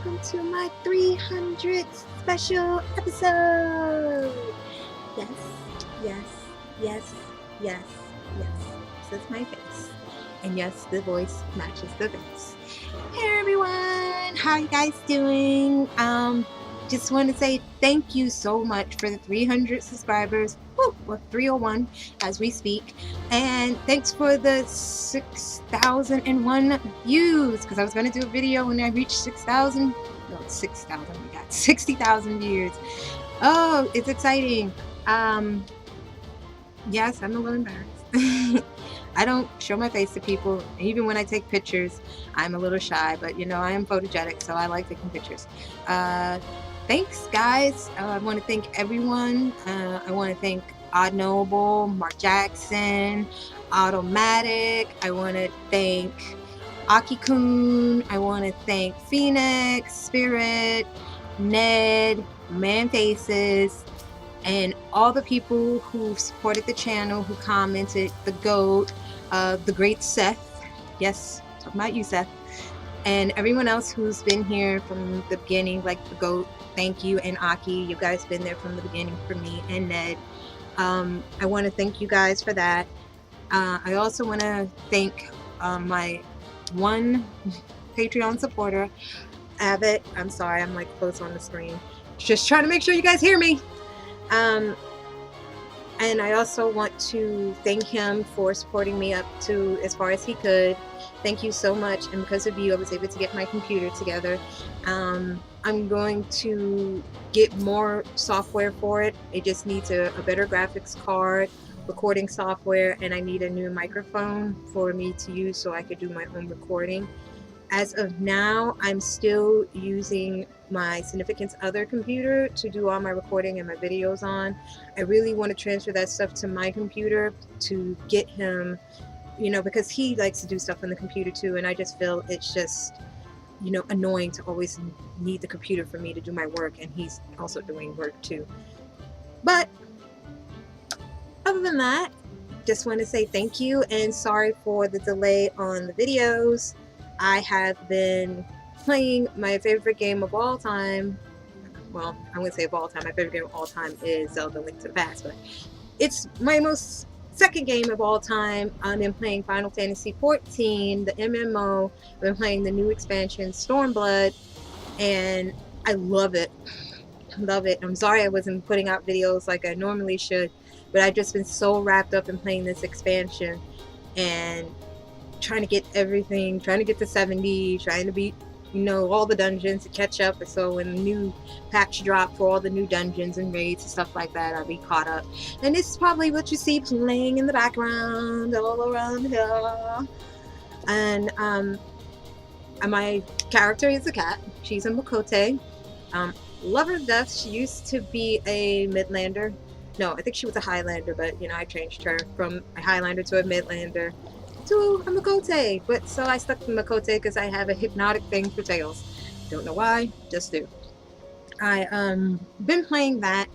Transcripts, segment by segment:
welcome to my 300th special episode. Yes, yes, yes, yes, yes. This is my face. And yes, the voice matches the face. Hey everyone, how you guys doing? Just want to say thank you so much for the 300 subscribers. Woo, well, 301 as we speak. And thanks for the 6,001 views, because I was going to do a video when I reached 6,000. No, 6,000. We got 60,000 views. Oh, it's exciting. Yes, I'm a little embarrassed. I don't show my face to people. Even when I take pictures, I'm a little shy, but you know, I am photogenic, so I like taking pictures. Thanks, guys. I want to thank everyone. I want to thank Odd Noble, Mark Jackson, Automatic. I want to thank Aki-kun. I want to thank Phoenix, Spirit, Ned, Man Faces, and all the people who supported the channel, who commented, the GOAT, the great Seth. Yes, talking about you, Seth. And everyone else who's been here from the beginning, like the GOAT, thank you, and Aki, you guys been there from the beginning for me, and Ned. I want to thank you guys for that. I also want to thank my one Patreon supporter, Abbott. I'm sorry, I'm like close on the screen. Just trying to make sure you guys hear me. And I also want to thank him for supporting me up to as far as he could. Thank you so much, and because of you I was able to get my computer together. I'm going to get more software for it. It just needs a better graphics card, recording software, and I need a new microphone for me to use so I could do my own recording. As of now, I'm still using my significant other computer to do all my recording and my videos on. I really want to transfer that stuff to my computer to get him, you know, because he likes to do stuff on the computer too, and I just feel it's just, you know, annoying to always need the computer for me to do my work, and he's also doing work too. But other than that, just want to say thank you and sorry for the delay on the videos. I have been playing my favorite game of all time. Well, I wouldn't say of all time. My favorite game of all time is Zelda Link to the Past, but it's my second game of all time. I've been playing Final Fantasy XIV, the MMO. I've been playing the new expansion, Stormblood, and I love it. Love it. I'm sorry I wasn't putting out videos like I normally should, but I've just been so wrapped up in playing this expansion and trying to get everything, trying to get to 70, trying to beat, you know, all the dungeons to catch up. So when the new patch drop for all the new dungeons and raids and stuff like that, I'll be caught up. And this is probably what you see playing in the background all around here. And my character is a cat. She's a Makote. Love her to death. She used to be a Midlander. No, I think she was a Highlander, but you know, I changed her from a Highlander to a Midlander to a Makote. But so I stuck to Makote because I have a hypnotic thing for tails. Don't know why, just do. I been playing that.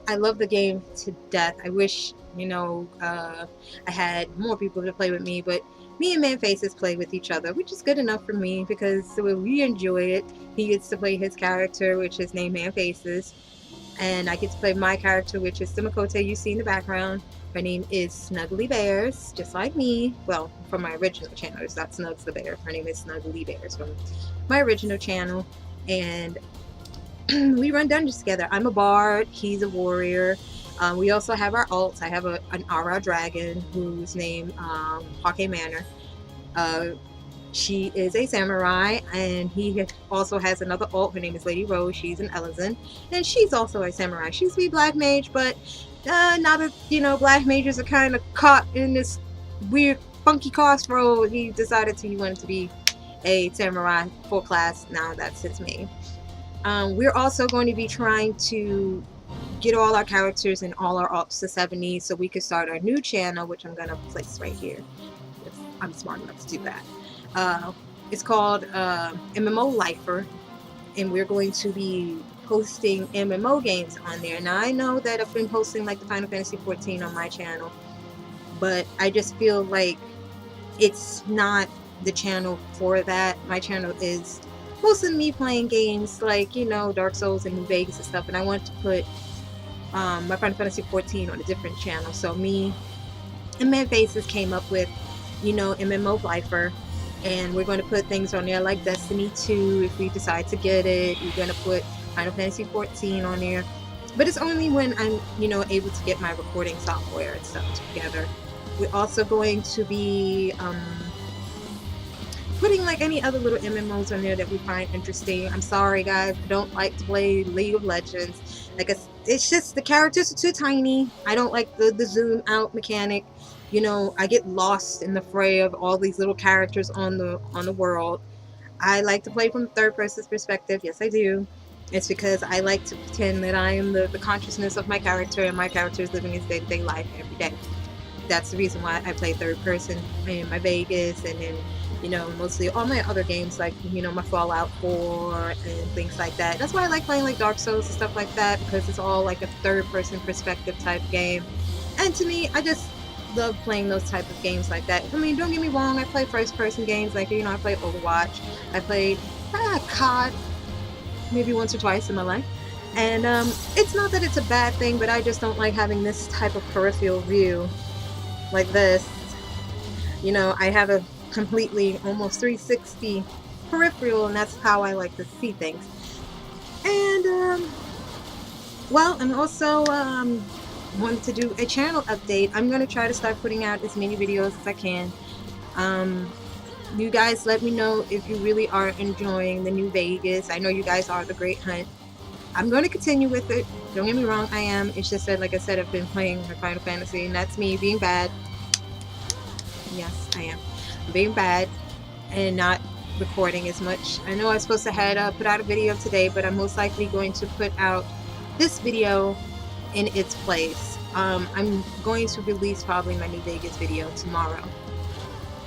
I love the game to death. I wish, you know, I had more people to play with me, but me and Man Faces play with each other, which is good enough for me because we enjoy it. He gets to play his character, which is named Man Faces, and I get to play my character, which is the Makote you see in the background. Her name is Snuggly Bears, just like me. Well, from my original channel, it's not Snugs the Bear. Her name is Snuggly Bears from my original channel, and we run dungeons together. I'm a bard, he's a warrior. We also have our alts. I have an Aura dragon who's named Hake Manor. She is a samurai, and he also has another alt. Her name is Lady Rose. She's an Elezen, and she's also a samurai. She used to be black mage, but now that, you know, black mages are kind of caught in this weird funky crossroad, he decided he wanted to be a samurai full class. Now that's his main. We're also going to be trying to get all our characters and all our alts to 70 so we could start our new channel, which I'm going to place right here if I'm smart enough to do that. It's called MMO Lifer, and we're going to be posting MMO games on there. Now I know that I've been posting like the Final Fantasy XIV on my channel, but I just feel like it's not the channel for that. My channel is most of me playing games like, you know, Dark Souls and New Vegas and stuff, and I want to put my Final Fantasy 14 on a different channel. So me and Mad Faces came up with, you know, MMO Lifer, and we're going to put things on there like Destiny 2 if we decide to get it. We're going to put Final Fantasy 14 on there, but it's only when I'm, you know, able to get my recording software and stuff together. We're also going to be putting like any other little MMOs on there that we find interesting. I'm sorry guys, I don't like to play League of Legends. Like it's just the characters are too tiny. I don't like the zoom out mechanic. You know, I get lost in the fray of all these little characters on the world. I like to play from third person's perspective. Yes, I do. It's because I like to pretend that I am the consciousness of my character, and my character is living his day-to-day life every day. That's the reason why I play third person in my Vegas, and then, you know, mostly all my other games, like, you know, my Fallout 4 and things like that. That's why I like playing like Dark Souls and stuff like that, because it's all like a third person perspective type game. And to me, I just love playing those type of games like that. I mean, don't get me wrong, I play first person games, like, you know, I play Overwatch, I played COD maybe once or twice in my life, and it's not that it's a bad thing, but I just don't like having this type of peripheral view like this. You know, I have a completely almost 360 peripheral, and that's how I like to see things. And well, I'm also wanting to do a channel update. I'm going to try to start putting out as many videos as I can. You guys let me know if you really are enjoying the New Vegas. I know you guys are. The Great Hunt. I'm going to continue with it. Don't get me wrong, I am. It's just that, like I said, I've been playing my Final Fantasy, and that's me being bad. Yes, I am. I'm being bad and not recording as much. I know I was supposed to have put out a video today, but I'm most likely going to put out this video in its place. I'm going to release probably my New Vegas video tomorrow.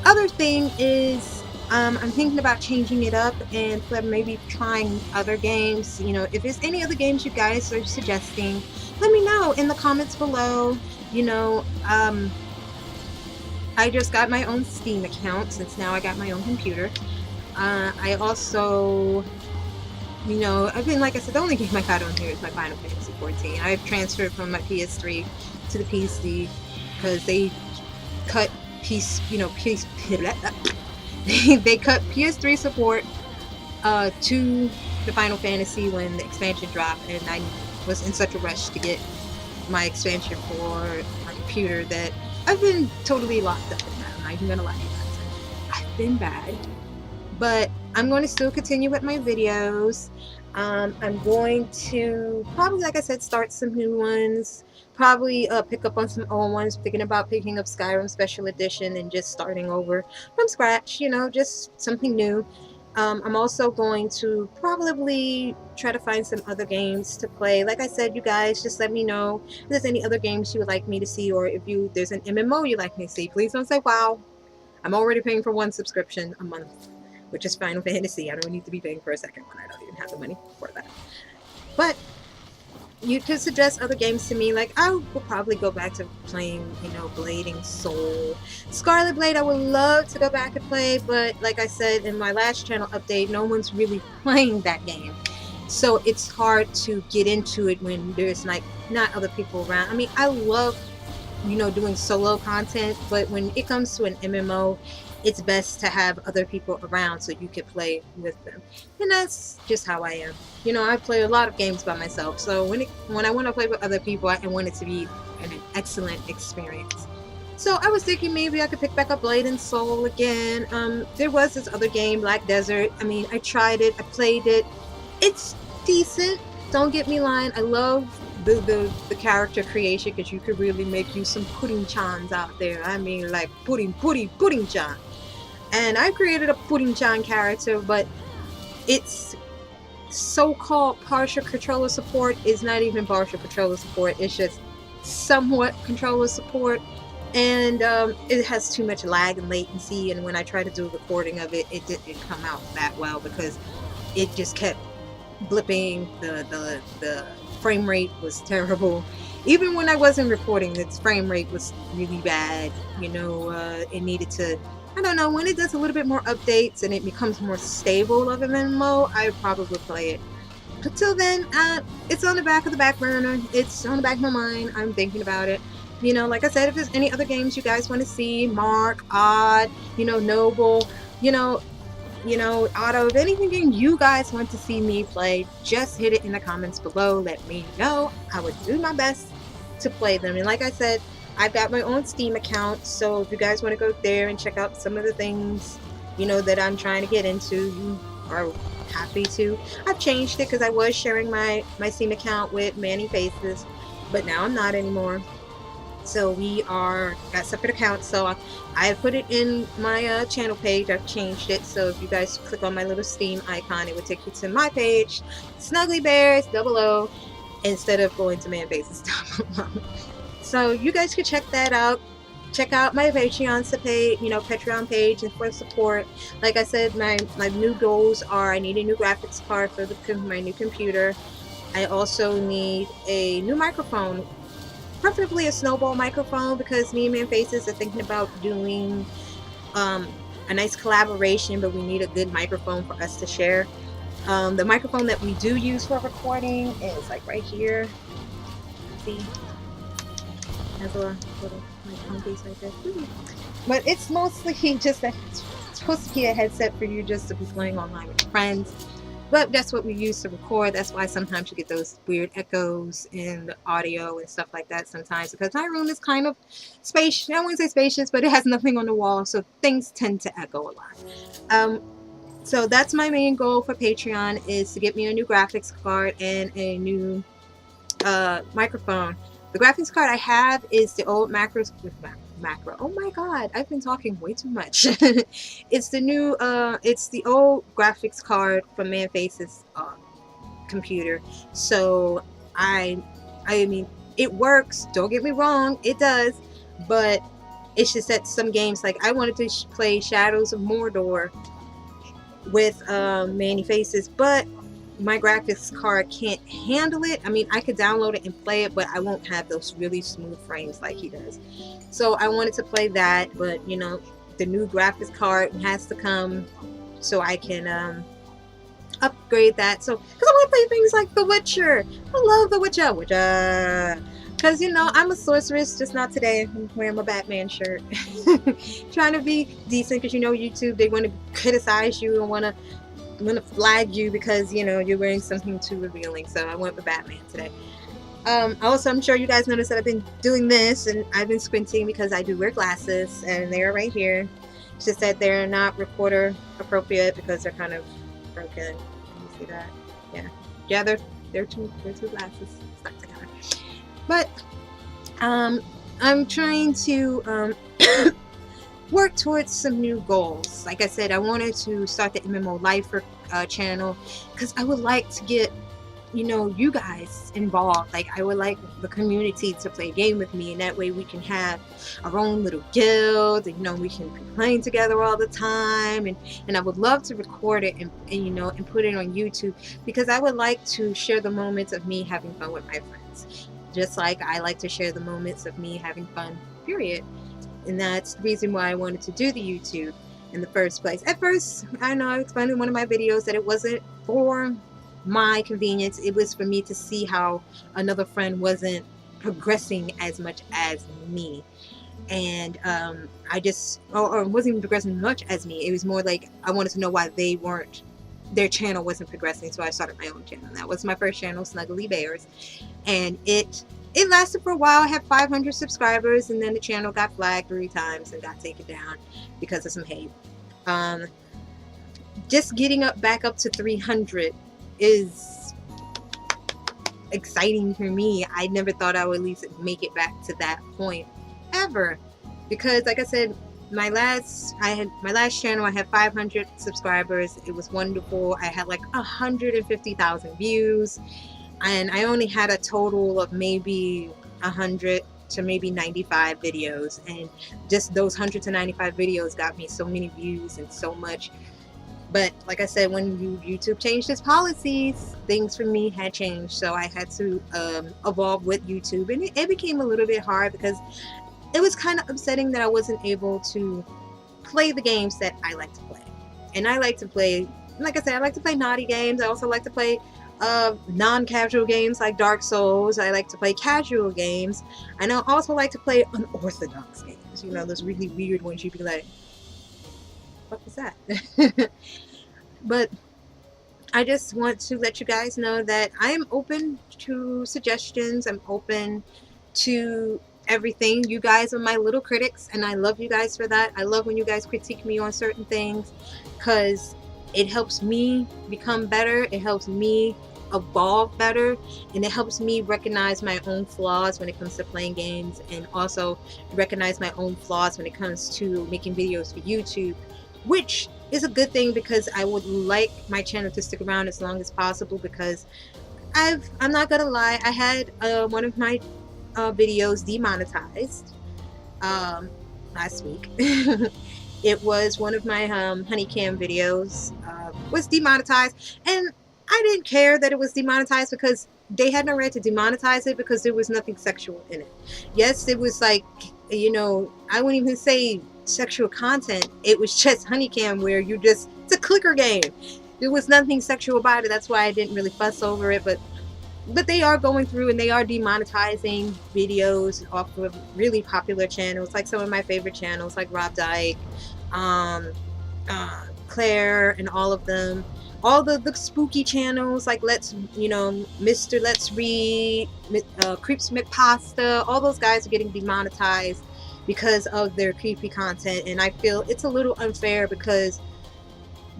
Other thing is, I'm thinking about changing it up and maybe trying other games. You know, if there's any other games you guys are suggesting, let me know in the comments below. You know, I just got my own Steam account since now I got my own computer. I also, you know, I've been, like I said, the only game I got on here is my Final Fantasy 14. I've transferred from my PS3 to the PC because they cut they cut PS3 support to the Final Fantasy when the expansion dropped, and I was in such a rush to get my expansion for my computer that I've been totally locked up in that. I'm not even gonna lie to you guys. I've been bad, but I'm going to still continue with my videos. I'm going to probably, like I said, start some new ones. Probably pick up on some old ones. Thinking about picking up Skyrim Special Edition and just starting over from scratch. You know, just something new. I'm also going to probably try to find some other games to play. Like I said, you guys, just let me know if there's any other games you would like me to see, or if there's an MMO you'd like me to see. Please don't say WoW. I'm already paying for one subscription a month, which is Final Fantasy. I don't need to be paying for a second one. I don't even have the money for that. But you could suggest other games to me. Like, I will probably go back to playing, you know, Blading Soul. Scarlet Blade, I would love to go back and play, but like I said in my last channel update, no one's really playing that game. So it's hard to get into it when there's, like, not other people around. I mean, I love, you know, doing solo content, but when it comes to an MMO, it's best to have other people around so you can play with them. And that's just how I am. You know, I play a lot of games by myself, so when I want to play with other people, I want it to be an excellent experience. So I was thinking maybe I could pick back up Blading Soul again. There was this other game, Black Desert. I mean, I tried it, I played it. It's decent, don't get me lying. I love the character creation, because you could really make you some pudding chans out there. I mean, like pudding chan. And I created a pudding chan character, but it's so-called partial controller support is not even partial controller support. It's just somewhat controller support, and it has too much lag and latency, and when I tried to do a recording of it, it didn't come out that well because it just kept blipping. The frame rate was terrible. Even when I wasn't recording, its frame rate was really bad. You know, it needed to I don't know, when it does a little bit more updates and it becomes more stable of an MMO, I would probably play it. But till then, it's on the back of the back burner. It's on the back of my mind. I'm thinking about it. You know, like I said, if there's any other games you guys want to see, Mark, Odd, you know, Noble, you know, Otto, if anything you guys want to see me play, just hit it in the comments below. Let me know. I would do my best to play them. And like I said, I've got my own Steam account, so if you guys want to go there and check out some of the things, you know, that I'm trying to get into, you are happy to. I've changed it because I was sharing my Steam account with Manny Faces, but now I'm not anymore. So we got separate accounts. So I put it in my channel page. I've changed it. So if you guys click on my little Steam icon, it would take you to my page, Snuggly Bears 00, instead of going to Man Faces 00. So you guys can check that out. Check out my Patreon page, you know, Patreon page, and for support. Like I said, my new goals are: I need a new graphics card for my new computer. I also need a new microphone, preferably a snowball microphone, because me and Man Faces are thinking about doing a nice collaboration, but we need a good microphone for us to share. The microphone that we do use for recording is like right here. See? Has a little phone case right there. But it's mostly just that it's supposed to be a headset for you just to be playing online with your friends. But that's what we use to record. That's why sometimes you get those weird echoes in the audio and stuff like that sometimes, because my room is kind of spacious. I wouldn't say spacious, but it has nothing on the wall, so things tend to echo a lot. So that's my main goal for Patreon, is to get me a new graphics card and a new microphone. The graphics card I have is the old macro. Oh my god, I've been talking way too much. It's the new, it's the old graphics card from Man Face's computer. So I mean, it works. Don't get me wrong, it does. But it's just that some games, like I wanted to play Shadows of Mordor with Manny Faces, but my graphics card can't handle it. I mean, I could download it and play it, but I won't have those really smooth frames like he does. So I wanted to play that, but you know, the new graphics card has to come so I can upgrade that. So, because I want to play things like The Witcher. I love The Witcher. Because, you know, I'm a sorceress, just not today. I'm wearing my Batman shirt. Trying to be decent, because, you know, YouTube, they want to criticize you and want to flag you because, you know, you're wearing something too revealing. So I went with Batman today. Also, I'm sure you guys noticed that I've been doing this, and I've been squinting because I do wear glasses, and they're right here. It's just that they're not recorder appropriate because they're kind of broken. You see that? Yeah, they're two glasses stuck together. But I'm trying to work towards some new goals. Like I said, I wanted to start the MMO Lifer channel, because I would like to get, you know, you guys involved. Like, I would like the community to play a game with me, and that way we can have our own little guild, and, you know, we can be playing together all the time. And I would love to record it and you know, and put it on YouTube, because I would like to share the moments of me having fun with my friends, just like I like to share the moments of me having fun, period. And that's the reason why I wanted to do the YouTube in the first place. At first, I know I explained in one of my videos that it wasn't for my convenience. It was for me to see how another friend wasn't progressing as much as me. And I just, or wasn't even progressing much as me. It was more like I wanted to know why their channel wasn't progressing. So I started my own channel. That was my first channel, Snuggly Bears. And it lasted for a while. I had 500 subscribers, and then the channel got flagged 3 times and got taken down because of some hate. Just getting back up to 300 is exciting for me. I never thought I would at least make it back to that point ever, because like I said, my last channel, I had 500 subscribers. It was wonderful. I had like 150,000 views, and I only had a total of maybe 100 to maybe 95 videos, and just those 100 to 95 videos got me so many views and so much. But like I said, when YouTube changed its policies, things for me had changed, so I had to evolve with YouTube, and it became a little bit hard because it was kind of upsetting that I wasn't able to play the games that I like to play. And I like to play, like I said, I like to play naughty games. I also like to play non-casual games like Dark Souls. I like to play casual games. And I also like to play unorthodox games. You know, those really weird ones you'd be like, what was that? But I just want to let you guys know that I am open to suggestions. I'm open to everything. You guys are my little critics, and I love you guys for that. I love when you guys critique me on certain things, because it helps me become better. It helps me evolve better, and it helps me recognize my own flaws when it comes to playing games, and also recognize my own flaws when it comes to making videos for YouTube, which is a good thing, because I would like my channel to stick around as long as possible, because I'm not gonna lie, I had one of my videos demonetized last week. It was one of my honeycam videos was demonetized, and I didn't care that it was demonetized, because they had no right to demonetize it, because there was nothing sexual in it. Yes, it was like, you know, I wouldn't even say sexual content. It was just honeycam, where you just, it's a clicker game. There was nothing sexual about it. That's why I didn't really fuss over it. But they are going through and they are demonetizing videos off of really popular channels, like some of my favorite channels, like Rob Dyke, Claire, and all of them. All the spooky channels, like Mr. Let's Read, Creeps McPasta, all those guys are getting demonetized because of their creepy content. And I feel it's a little unfair, because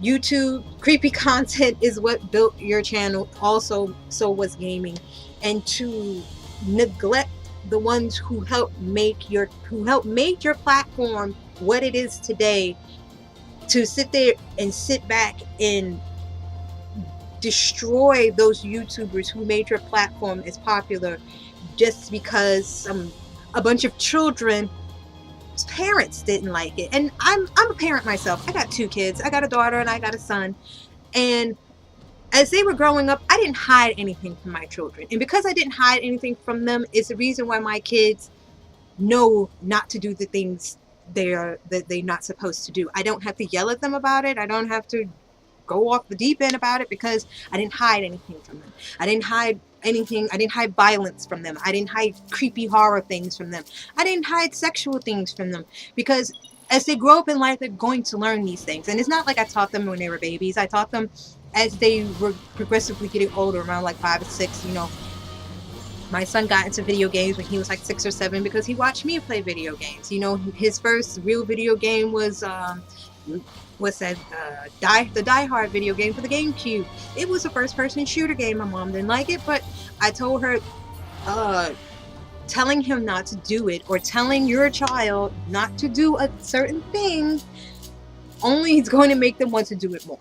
YouTube creepy content is what built your channel. Also, so was gaming. And to neglect the ones who helped make your platform what it is today, to sit there and sit back and destroy those YouTubers who made your platform as popular, just because a bunch of children parents didn't like it. And I'm a parent myself. I got 2 kids. I got a daughter and I got a son. And as they were growing up, I didn't hide anything from my children. And because I didn't hide anything from them, is the reason why my kids know not to do the things they're not supposed to do. I don't have to yell at them about it. I don't have to go off the deep end about it, because I didn't hide anything from them. I didn't hide anything. I didn't hide violence from them. I didn't hide creepy horror things from them. I didn't hide sexual things from them, because as they grow up in life, they're going to learn these things. And it's not like I taught them when they were babies. I taught them as they were progressively getting older, around like 5 or 6. You know, my son got into video games when he was like 6 or 7, because he watched me play video games. You know, his first real video game was the Die Hard video game for the GameCube. It was a first-person shooter game. My mom didn't like it, but I told her, telling him not to do it, or telling your child not to do a certain thing, only is going to make them want to do it more.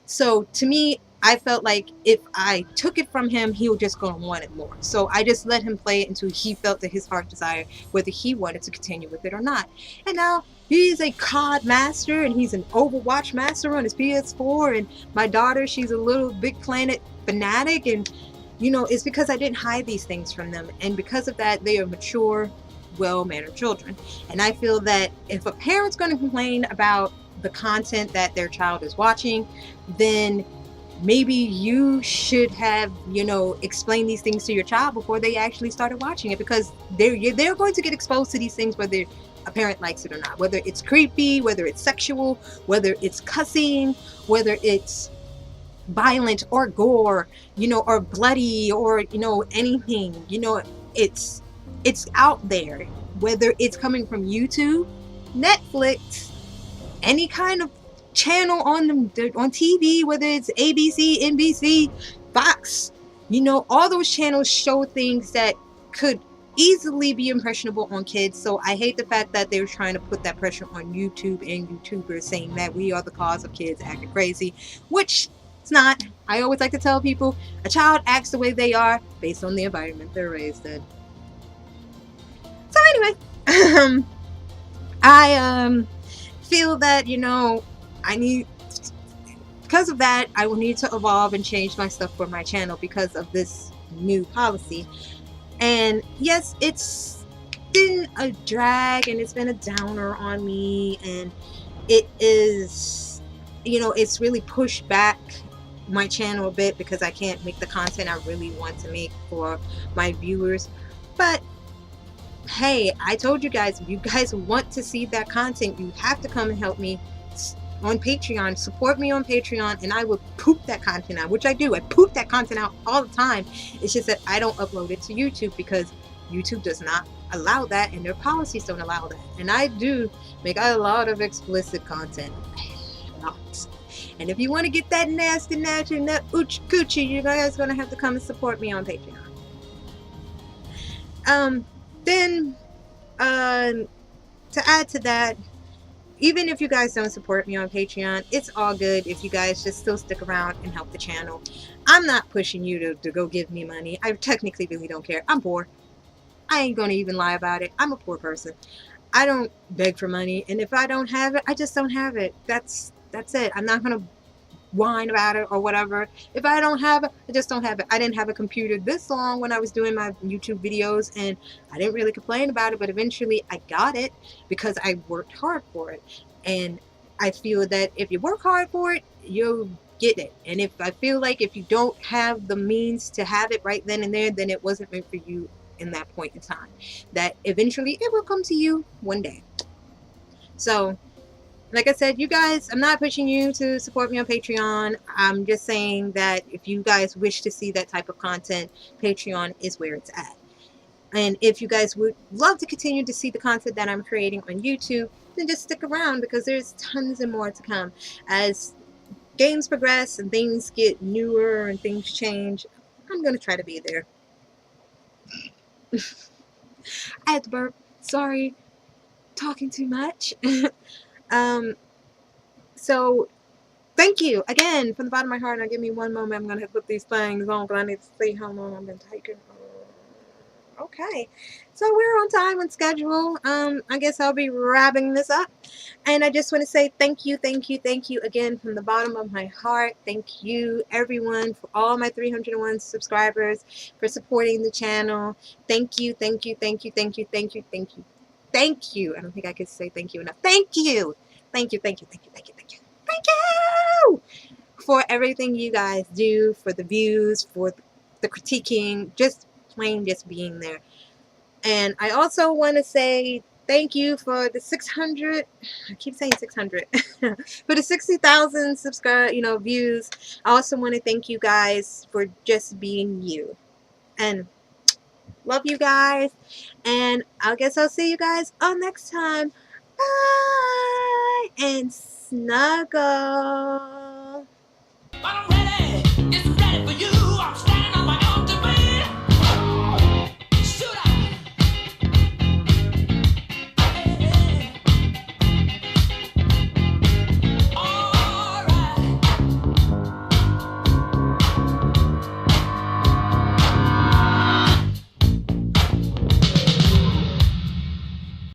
So to me, I felt like if I took it from him, he was just going to want it more. So I just let him play it until he felt that his heart desired, whether he wanted to continue with it or not. And now he's a COD master, and he's an Overwatch master on his PS4. And my daughter, she's a little Big Planet fanatic. And, you know, it's because I didn't hide these things from them. And because of that, they are mature, well-mannered children. And I feel that if a parent's going to complain about the content that their child is watching, then maybe you should have, you know, explained these things to your child before they actually started watching it, because they're going to get exposed to these things whether a parent likes it or not, whether it's creepy, whether it's sexual, whether it's cussing, whether it's violent or gore, you know, or bloody, or, you know, anything. You know, it's out there, whether it's coming from YouTube, Netflix, any kind of channel on TV, whether it's ABC, NBC, Fox. You know, all those channels show things that could easily be impressionable on kids. So I hate the fact that they're trying to put that pressure on YouTube and YouTubers, saying that we are the cause of kids acting crazy, which it's not. I always like to tell people, a child acts the way they are based on the environment they're raised in. So anyway, I feel that, you know, because of that, I will need to evolve and change my stuff for my channel because of this new policy. And yes, it's been a drag and it's been a downer on me, and it is, you know, it's really pushed back my channel a bit because I can't make the content I really want to make for my viewers. But hey, I told you guys, if you guys want to see that content, you have to come and help me on Patreon. Support me on Patreon, and I will poop that content out, which I do. I poop that content out all the time. It's just that I don't upload it to YouTube because YouTube does not allow that, and their policies don't allow that. And I do make a lot of explicit content. Lots. And if you want to get that nasty natural and that oochie coochie, you guys are gonna have to come and support me on Patreon. Then to add to that, even if you guys don't support me on Patreon, it's all good if you guys just still stick around and help the channel. I'm not pushing you to go give me money. I technically really don't care. I'm poor. I ain't gonna even lie about it. I'm a poor person. I don't beg for money, and if I don't have it, I just don't have it. That's it. I'm not gonna whine about it or whatever. If I don't have it, I just don't have it. I didn't have a computer this long when I was doing my YouTube videos, and I didn't really complain about it, but eventually I got it because I worked hard for it. And I feel that if you work hard for it, you'll get it. And if I feel like if you don't have the means to have it right then and there, then it wasn't meant for you in that point in time. That eventually it will come to you one day. So like I said, you guys, I'm not pushing you to support me on Patreon. I'm just saying that if you guys wish to see that type of content, Patreon is where it's at. And if you guys would love to continue to see the content that I'm creating on YouTube, then just stick around because there's tons and more to come. As games progress and things get newer and things change, I'm going to try to be there. I had to burp. Sorry. Talking too much. So thank you again from the bottom of my heart. Now give me one moment. I'm gonna put these things on because I need to see how long I've been taking. Okay, so we're on time and schedule. I guess I'll be wrapping this up, and I just want to say thank you again from the bottom of my heart. Thank you everyone for all my 301 subscribers for supporting the channel. Thank you. I don't think I could say thank you enough. Thank you for everything you guys do, for the views, for the critiquing, just plain just being there. And I also want to say thank you for the 600, I keep saying 600, for the 60,000 views. I also want to thank you guys for just being you. And love you guys. And I guess I'll see you guys on next time. Bye. And snuggle.